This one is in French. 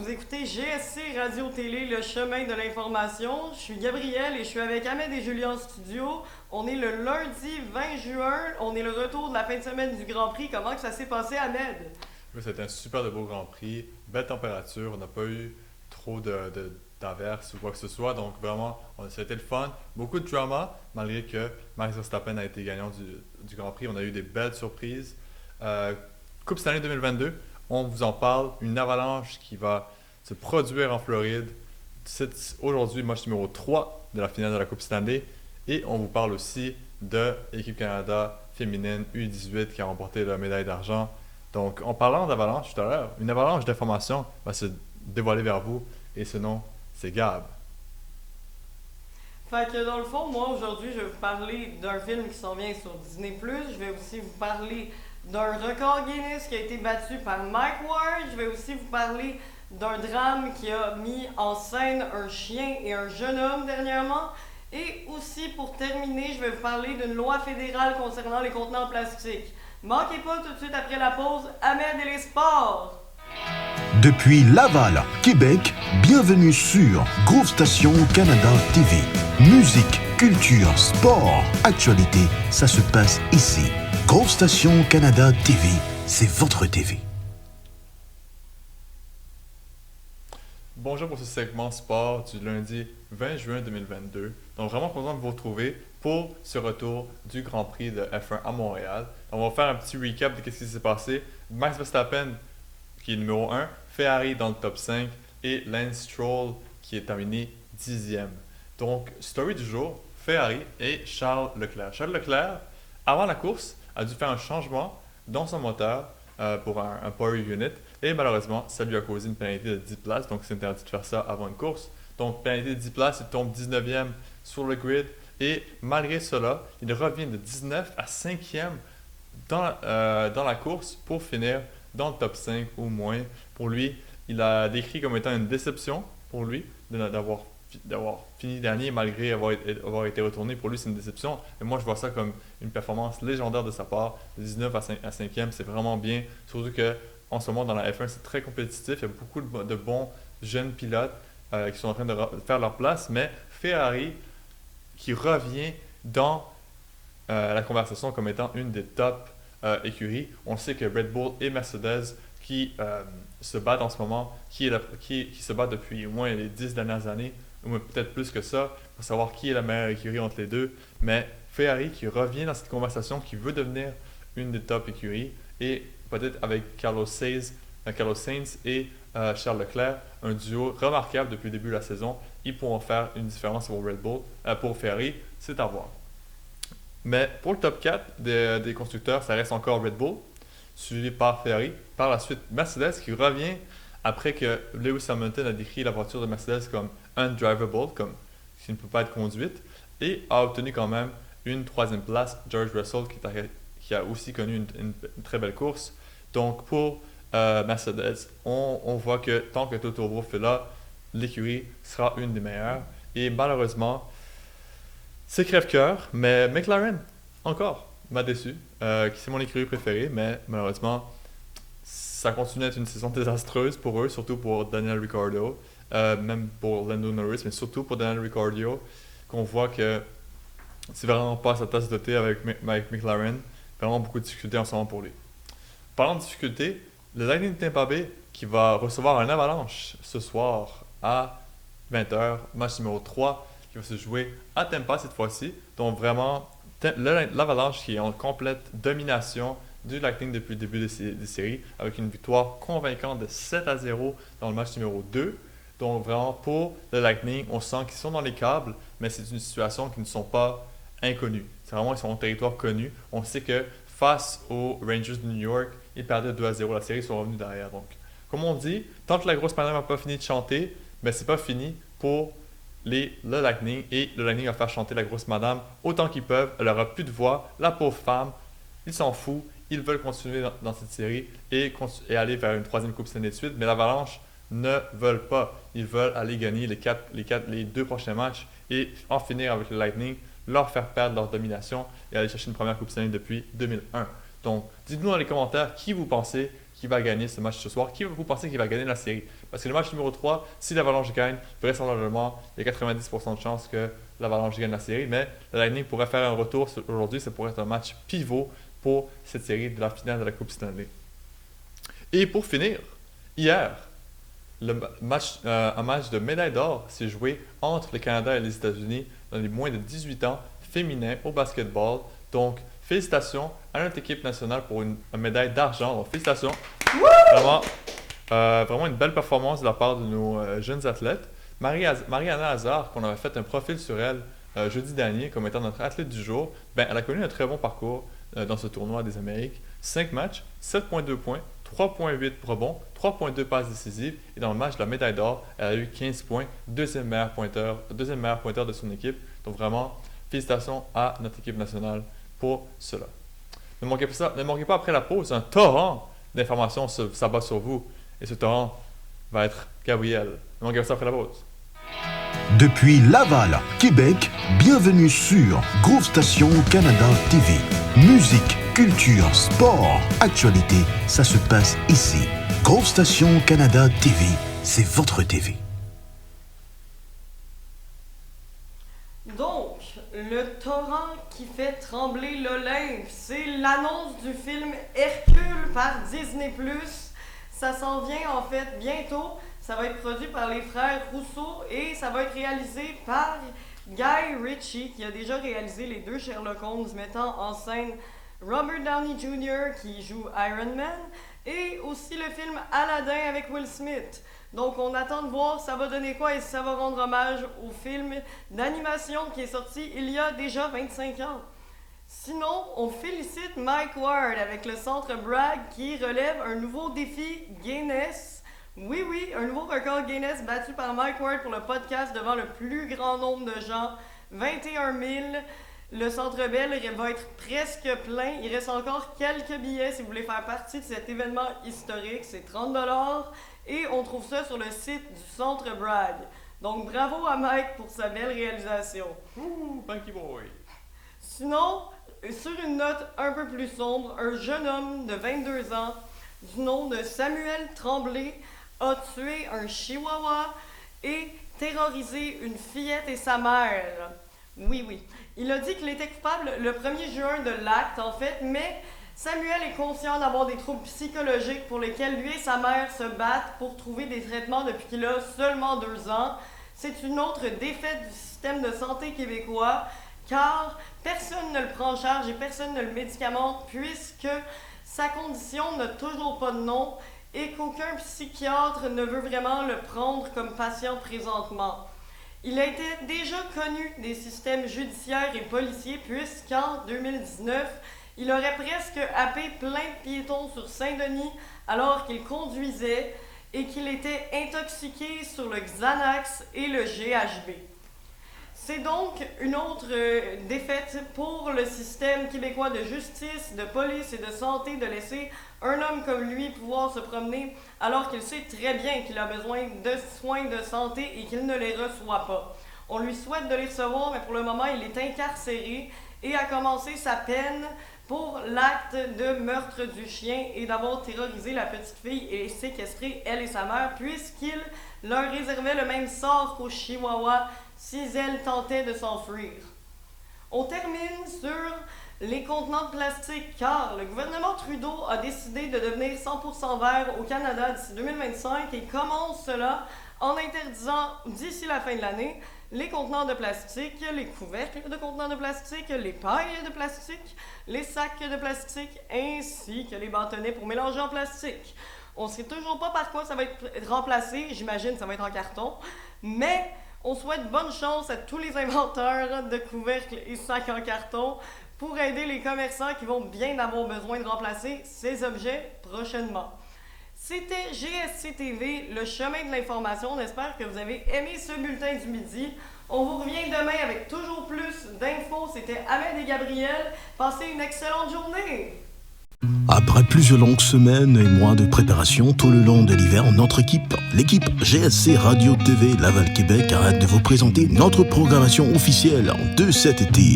vous écoutez GSC Radio-Télé, le chemin de l'information. Je suis Gabriel et je suis avec Ahmed et Julien en studio. On est le lundi 20 juin, on est le retour de la fin de semaine du Grand Prix. Comment que ça s'est passé, Ahmed? Oui, c'était un super de beau Grand Prix, belle température, on n'a pas eu trop d'averses ou quoi que ce soit, donc vraiment, ça a été le fun. Beaucoup de drama, malgré que Max Verstappen a été gagnant du Grand Prix, on a eu des belles surprises. Coupe Stanley 2022, on vous en parle, une avalanche qui va se produire en Floride. C'est aujourd'hui match numéro 3 de la finale de la Coupe Stanley, et on vous parle aussi de l'équipe Canada féminine U18 qui a remporté la médaille d'argent. Donc, en parlant d'avalanche tout à l'heure, une avalanche d'informations va se dévoiler vers vous, et ce nom, c'est Gab. Fait que dans le fond, moi aujourd'hui, je vais vous parler d'un film qui s'en vient sur Disney+. Je vais aussi vous parler d'un record Guinness qui a été battu par Mike Ward. Je vais aussi vous parler d'un drame qui a mis en scène un chien et un jeune homme dernièrement. Et aussi, pour terminer, je vais vous parler d'une loi fédérale concernant les contenants plastiques. Manquez pas tout de suite après la pause, Ahmed et les sports! Depuis Laval, Québec, bienvenue sur Groove Station Canada TV. Musique, culture, sport, actualité, ça se passe ici. Groove Station Canada TV, c'est votre TV. Bonjour pour ce segment sport du lundi 20 juin 2022. Donc vraiment content de vous retrouver pour ce retour du Grand Prix de F1 à Montréal. On va faire un petit recap de ce qui s'est passé. Max Verstappen qui est numéro 1, Ferrari dans le top 5 et Lance Stroll qui est terminé 10e. Donc, story du jour, Ferrari et Charles Leclerc. Charles Leclerc, avant la course, a dû faire un changement dans son moteur pour un Power Unit et malheureusement, ça lui a causé une pénalité de 10 places, donc c'est interdit de faire ça avant une course. Donc, pénalité de 10 places, il tombe 19e sur le grid et malgré cela, il revient de 19 à 5e dans la course pour finir dans le top 5 ou moins. Pour lui, il a décrit comme étant une déception pour lui d'avoir fini dernier malgré avoir été retourné. Pour lui, c'est une déception. Et moi, je vois ça comme une performance légendaire de sa part. De 19 à 5e, c'est vraiment bien. Surtout qu'en ce moment, dans la F1, c'est très compétitif. Il y a beaucoup de bons jeunes pilotes qui sont en train de faire leur place. Mais Ferrari, qui revient dans la conversation comme étant une des top écuries. On sait que Red Bull et Mercedes qui se battent en ce moment, qui se battent depuis au moins les 10 dernières années, ou peut-être plus que ça, pour savoir qui est la meilleure écurie entre les deux. Mais Ferrari qui revient dans cette conversation, qui veut devenir une des top écuries, et peut-être avec Carlos Sainz et Charles Leclerc, un duo remarquable depuis le début de la saison. Ils pourront faire une différence pour Ferrari, c'est à voir. Mais pour le top 4 des constructeurs, ça reste encore Red Bull, suivi par Ferrari. Par la suite, Mercedes qui revient après que Lewis Hamilton a décrit la voiture de Mercedes comme undrivable, comme qui ne peut pas être conduite, et a obtenu quand même une troisième place. George Russell qui a aussi connu une très belle course. Donc pour Mercedes, on voit que tant que Toto Wolff est là, l'écurie sera une des meilleures. Et malheureusement, c'est crève-cœur, mais McLaren, encore, m'a déçu. C'est mon écurie préférée, mais malheureusement, ça continue à être une saison désastreuse pour eux, surtout pour Daniel Ricciardo, même pour Lando Norris, mais surtout pour Daniel Ricciardo, qu'on voit que c'est vraiment pas sa tasse de thé avec McLaren. Vraiment beaucoup de difficultés en ce moment pour lui. Parlant de difficultés, le Lightning de Tampa Bay qui va recevoir un avalanche ce soir à 20h, match numéro 3 qui va se jouer à Tampa cette fois-ci. Donc vraiment, l'Avalanche qui est en complète domination du Lightning depuis le début des séries, avec une victoire convaincante de 7-0 dans le match numéro 2. Donc vraiment, pour le Lightning, on sent qu'ils sont dans les câbles, mais c'est une situation qui ne sont pas inconnues. C'est vraiment, ils sont en territoire connu. On sait que face aux Rangers de New York, ils perdaient 2-0. La série sont revenus derrière. Donc, comme on dit, tant que la grosse madame n'a pas fini de chanter, mais c'est pas fini pour le Lightning, et le Lightning va faire chanter la grosse madame autant qu'ils peuvent. Elle aura plus de voix, la pauvre femme, ils s'en foutent, ils veulent continuer dans cette série et aller vers une troisième Coupe Stanley de suite, mais l'Avalanche ne veulent pas. Ils veulent aller gagner les 2 prochains matchs et en finir avec le Lightning, leur faire perdre leur domination et aller chercher une première Coupe Stanley depuis 2001. Donc, dites-nous dans les commentaires qui vous pensez qui va gagner ce match ce soir, qui vous pensez qui va gagner la série. Parce que le match numéro 3, si l'Avalanche gagne, vraisemblablement, il y a 90% de chances que l'Avalanche gagne la série, mais le Lightning pourrait faire un retour aujourd'hui, ça pourrait être un match pivot pour cette série de la finale de la Coupe Stanley. Et pour finir, hier, un match de médaille d'or s'est joué entre le Canada et les États-Unis dans les moins de 18 ans féminins au basketball. Donc, félicitations à notre équipe nationale pour une médaille d'argent. Donc, félicitations. Vraiment une belle performance de la part de nos jeunes athlètes. Mariana Hazard, qu'on avait fait un profil sur elle jeudi dernier comme étant notre athlète du jour, elle a connu un très bon parcours dans ce tournoi des Amériques. 5 matchs, 7,2 points, 3,8 rebonds, 3,2 passes décisives. Et dans le match de la médaille d'or, elle a eu 15 points, deuxième meilleur pointeur de son équipe. Donc vraiment, félicitations à notre équipe nationale pour cela. Ne manquez pas après la pause, un torrent d'informations s'abat sur vous. Et ce torrent va être Gabriel. Ne manquez pas ça après la pause. Depuis Laval, Québec, bienvenue sur Groove Station Canada TV. Musique, culture, sport, actualité, ça se passe ici. Groove Station Canada TV, c'est votre TV. Donc, le torrent qui fait trembler l'Olympe, c'est l'annonce du film Hercule par Disney+. Ça s'en vient en fait bientôt. Ça va être produit par les frères Rousseau et ça va être réalisé par Guy Ritchie, qui a déjà réalisé les 2 Sherlock Holmes, mettant en scène Robert Downey Jr. qui joue Iron Man et aussi le film Aladdin avec Will Smith. Donc on attend de voir ça va donner quoi et si ça va rendre hommage au film d'animation qui est sorti il y a déjà 25 ans. Sinon, on félicite Mike Ward avec le Centre Bragg qui relève un nouveau défi Guinness. Oui, un nouveau record Guinness battu par Mike Ward pour le podcast devant le plus grand nombre de gens, 21 000. Le Centre Bell va être presque plein. Il reste encore quelques billets si vous voulez faire partie de cet événement historique. C'est 30 $. Et on trouve ça sur le site du Centre Bragg. Donc bravo à Mike pour sa belle réalisation. Thank you boy. Sinon, sur une note un peu plus sombre, un jeune homme de 22 ans du nom de Samuel Tremblay a tué un chihuahua et terrorisé une fillette et sa mère. Oui. Il a dit qu'il était coupable le 1er juin de l'acte, en fait, mais Samuel est conscient d'avoir des troubles psychologiques pour lesquels lui et sa mère se battent pour trouver des traitements depuis qu'il a seulement 2 ans. C'est une autre défaite du système de santé québécois, car personne ne le prend en charge et personne ne le médicamente puisque sa condition n'a toujours pas de nom et qu'aucun psychiatre ne veut vraiment le prendre comme patient présentement. Il a été déjà connu des systèmes judiciaires et policiers puisqu'en 2019, il aurait presque happé plein de piétons sur Saint-Denis alors qu'il conduisait et qu'il était intoxiqué sur le Xanax et le GHB. C'est donc une autre défaite pour le système québécois de justice, de police et de santé de laisser un homme comme lui pouvoir se promener alors qu'il sait très bien qu'il a besoin de soins de santé et qu'il ne les reçoit pas. On lui souhaite de les recevoir, mais pour le moment, il est incarcéré et a commencé sa peine pour l'acte de meurtre du chien et d'avoir terrorisé la petite fille et séquestré elle et sa mère puisqu'il leur réservait le même sort qu'au chihuahua si elles tentaient de s'enfuir. On termine sur les contenants de plastique car le gouvernement Trudeau a décidé de devenir 100% vert au Canada d'ici 2025 et commence cela en interdisant d'ici la fin de l'année les contenants de plastique, les couvercles de contenants de plastique, les pailles de plastique, les sacs de plastique ainsi que les bâtonnets pour mélanger en plastique. On ne sait toujours pas par quoi ça va être remplacé, j'imagine que ça va être en carton, mais on souhaite bonne chance à tous les inventeurs de couvercles et sacs en carton pour aider les commerçants qui vont bien avoir besoin de remplacer ces objets prochainement. C'était GSC TV, le chemin de l'information. On espère que vous avez aimé ce bulletin du midi. On vous revient demain avec toujours plus d'infos. C'était Ahmed et Gabriel. Passez une excellente journée! Après plusieurs longues semaines et mois de préparation tout le long de l'hiver, notre équipe, l'équipe GSC Radio TV Laval Québec, arrête de vous présenter notre programmation officielle de cet été.